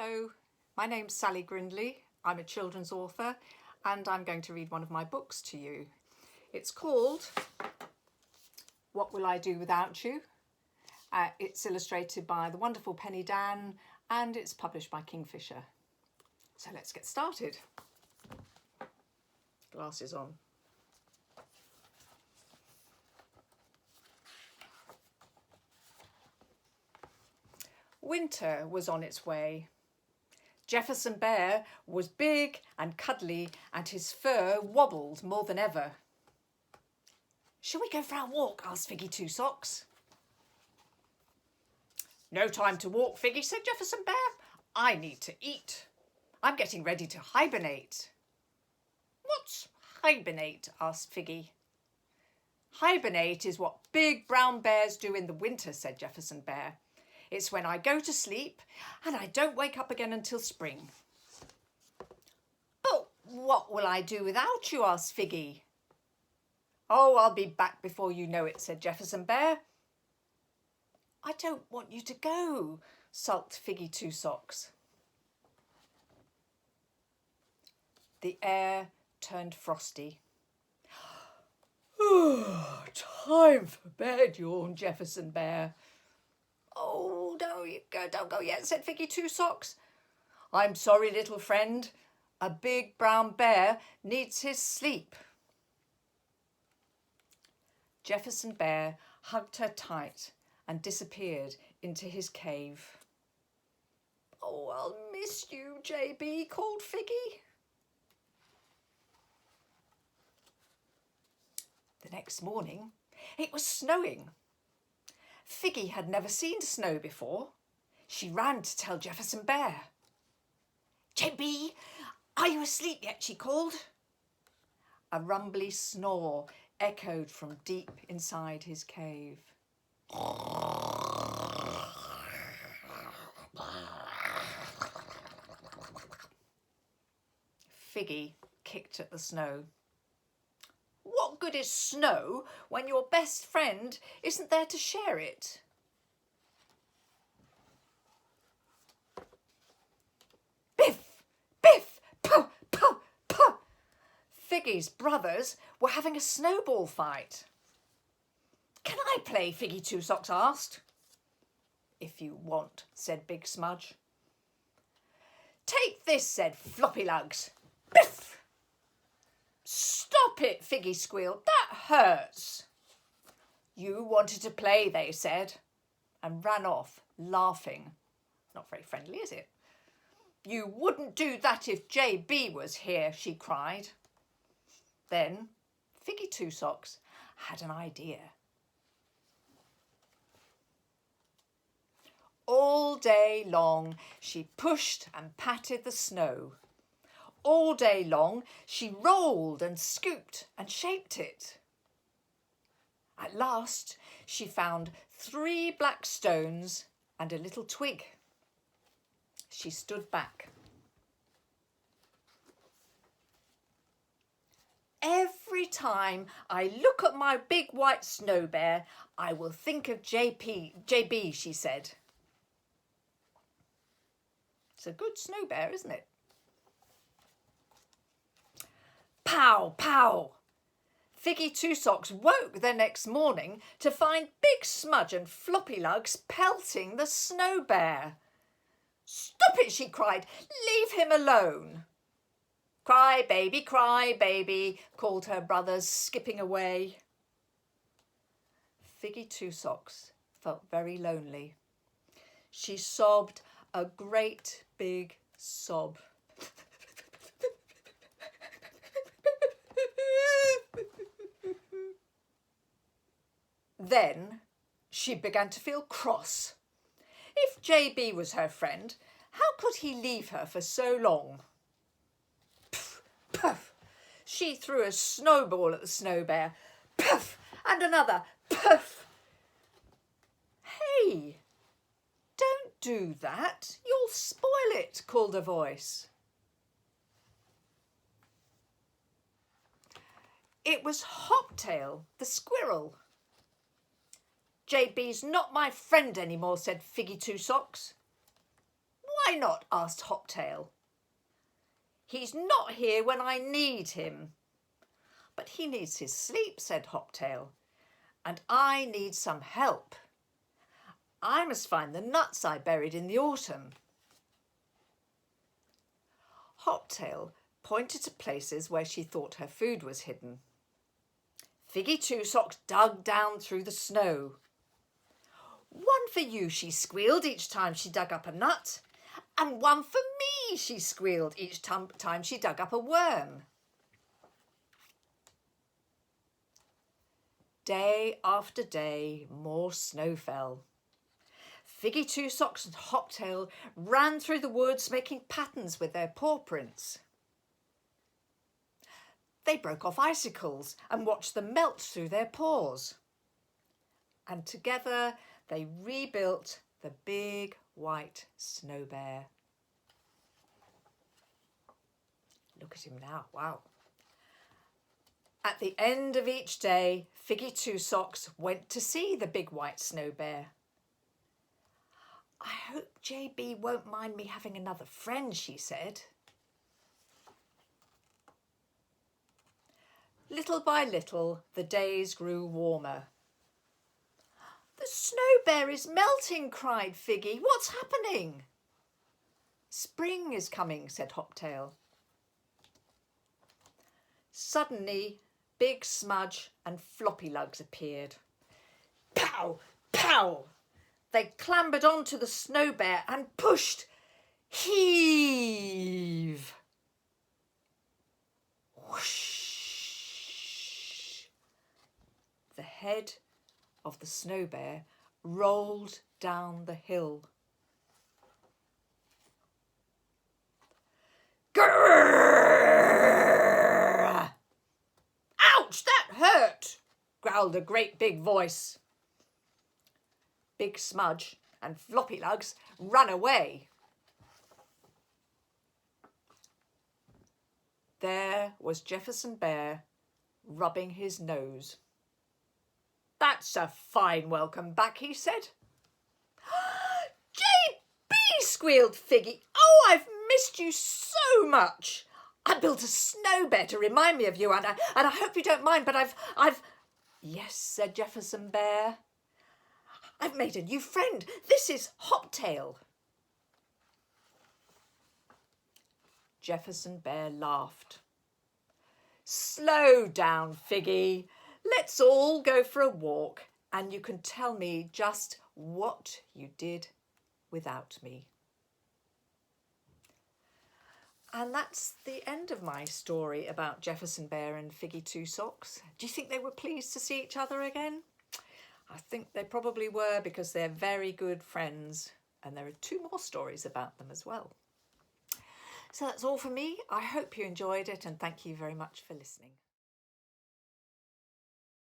Hello, my name's Sally Grindley. I'm a children's author and I'm going to read one of my books to you. It's called What Will I Do Without You? It's illustrated by the wonderful Dann and it's published by Kingfisher. So let's get started. Glasses on. Winter was on its way. Jefferson Bear was big and cuddly and his fur wobbled more than ever. "Shall we go for our walk?" asked Figgy Twosocks. "No time to walk, Figgy," said Jefferson Bear. "I need to eat. I'm getting ready to hibernate." "What's hibernate?" asked Figgy. "Hibernate is what big brown bears do in the winter," said Jefferson Bear. "It's when I go to sleep and I don't wake up again until spring." "But what will I do without you?" asked Figgy. "Oh, I'll be back before you know it," said Jefferson Bear. "I don't want you to go," sulked Figgy Twosocks. The air turned frosty. "Time for bed," yawned Jefferson Bear. "Oh, no, don't go yet," said Figgy Twosocks. "I'm sorry, little friend. A big brown bear needs his sleep." Jefferson Bear hugged her tight and disappeared into his cave. "Oh, I'll miss you, JB," called Figgy. The next morning, it was snowing. Figgy had never seen snow before. She ran to tell Jefferson Bear. "JB, are you asleep yet?" she called. A rumbly snore echoed from deep inside his cave. Figgy kicked at the snow. "What good is snow when your best friend isn't there to share it?" Biff! Biff! Puh! Puh! Puh! Figgy's brothers were having a snowball fight. "Can I play?" Figgy Twosocks asked. "If you want," said Big Smudge. "Take this," said Floppylugs. Biff! "Stop it," Figgy squealed. "That hurts." "You wanted to play," they said, and ran off, laughing. Not very friendly, is it? "You wouldn't do that if JB was here," she cried. Then Figgy Twosocks had an idea. All day long she pushed and patted the snow. All day long she rolled and scooped and shaped it. At last she found 3 black stones and a little twig. She stood back. "Every time I look at my big white snow bear, I will think of JB, she said. It's a good snow bear, isn't it? Pow, pow! Figgy Twosocks woke the next morning to find Big Smudge and Floppylugs pelting the snow bear. "Stop it," she cried. "Leave him alone." "Cry, baby," called her brothers, skipping away. Figgy Twosocks felt very lonely. She sobbed a great big sob. Then she began to feel cross. If JB was her friend, how could he leave her for so long? Puff, puff! She threw a snowball at the snow bear. Puff! And another. Puff! "Hey, don't do that. You'll spoil it," called a voice. It was Hoptail, the squirrel. "JB's not my friend anymore," said Figgy Twosocks. "Why Why not? Asked Hoptail. He's not here when I need him. But he needs his sleep, said Hoptail, and I need some help. I must find the nuts I buried in the autumn. Hoptail pointed to places where she thought her food was hidden. Figgy Twosocks dug down through the snow. One for you, she squealed each time she dug up a nut. And one for me, she squealed each time she dug up a worm. Day after day, more snow fell. Figgy Twosocks and Hoptail ran through the woods making patterns with their paw prints. They broke off icicles and watched them melt through their paws. And together they rebuilt the big white snow bear. Look at him now, wow. At the end of each day, Figgy Twosocks went to see the big white snow bear. I hope JB won't mind me having another friend, she said. Little by little, the days grew warmer. The snow bear is melting, cried Figgy. What's happening? Spring is coming, said Hoptail. Suddenly, Big Smudge and Floppylugs appeared. Pow! Pow! They clambered onto the snow bear and pushed. Heave! Whoosh! The head of the snow bear rolled down the hill. Grrr! Ouch, that hurt, growled a great big voice. Big Smudge and Floppylugs ran away. There was Jefferson Bear rubbing his nose. That's a fine welcome back, he said. JB, squealed Figgy. Oh, I've missed you so much. I built a snow bear to remind me of you, and I hope you don't mind, but I've... Yes, said Jefferson Bear. I've made a new friend. This is Hoptail. Jefferson Bear laughed. Slow down, Figgy. Let's all go for a walk and you can tell me just what you did without me. And that's the end of my story about Jefferson Bear and Figgy Twosocks. Do you think they were pleased to see each other again? I think they probably were, because they're very good friends, and there are 2 more stories about them as well. So that's all from me. I hope you enjoyed it, and thank you very much for listening.